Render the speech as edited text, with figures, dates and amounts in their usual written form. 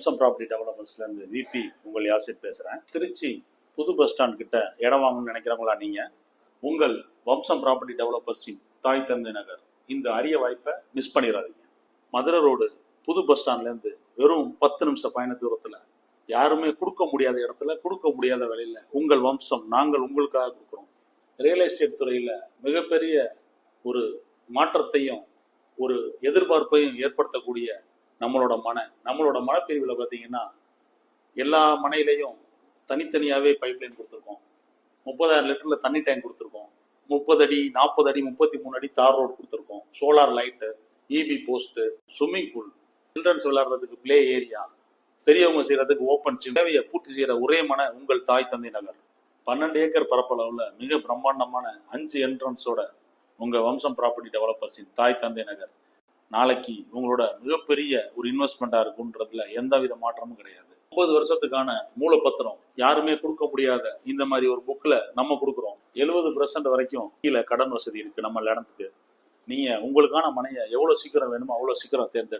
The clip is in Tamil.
வம்சம் ப்ராப்பர்ட்டி டெவலப்பர்ஸ்லேருந்து விபி உங்கள் யாசிர் பேசுகிறேன். திருச்சி புது பஸ் ஸ்டாண்ட் கிட்ட இடம் வாங்கணும்னு நினைக்கிறவங்களா நீங்கள்? உங்கள் வம்சம் ப்ராப்பர்ட்டி டெவலப்பர்ஸின் தாய் தந்தை நகர் இந்த அரிய வாய்ப்பை மிஸ் பண்ணிடாதீங்க. மதுரை ரோடு புது பஸ் ஸ்டாண்ட்லேருந்து வெறும் 10 நிமிஷம் பயண தூரத்தில், யாருமே கொடுக்க முடியாத இடத்துல, கொடுக்க முடியாத விலையில உங்கள் வம்சம் நாங்கள் உங்களுக்காக கொடுக்குறோம். ரியல் எஸ்டேட் துறையில் மிகப்பெரிய ஒரு மாற்றத்தையும் ஒரு எதிர்பார்ப்பையும் ஏற்படுத்தக்கூடிய நம்மளோட மனப்பிரிவில் பார்த்தீங்கன்னா எல்லா மனையிலையும் தனித்தனியாகவே பைப்லைன் கொடுத்துருக்கோம். 30,000 லிட்டரில் தண்ணி டேங்க் கொடுத்துருக்கோம். 30 அடி 40 அடி 33 அடி தார் ரோடு கொடுத்துருக்கோம். Solar light, EB post, swimming pool, children's விளையாடுறதுக்கு பிளே ஏரியா, பெரியவங்க செய்யறதுக்கு ஓப்பன் ஜிம், தேவையை பூர்த்தி செய்யற ஒரே மன உங்கள் தாய் தந்தை நகர். 12 ஏக்கர் பரப்பளவுல மிக பிரம்மாண்டமான 5 என்ட்ரன்ஸோட உங்க வம்சம் ப்ராப்பர்ட்டி டெவலப்பர்ஸின் தாய் தந்தை நகர் நாளைக்கு உங்களோட மிகப்பெரிய ஒரு இன்வெஸ்ட்மெண்டா இருக்குன்றதுல எந்தவித மாற்றமும் கிடையாது. 30 வருஷத்துக்கான மூலப்பத்திரம் யாருமே கொடுக்க முடியாத இந்த மாதிரி ஒரு புக்ல நம்ம கொடுக்குறோம். 70% வரைக்கும் கீழே கடன் வசதி இருக்கு நம்ம இடத்துக்கு. நீங்க உங்களுக்கான மனையை எவ்வளவு சீக்கிரம் வேணுமோ அவ்வளவு சீக்கிரம் தேர்ந்தெடுத்து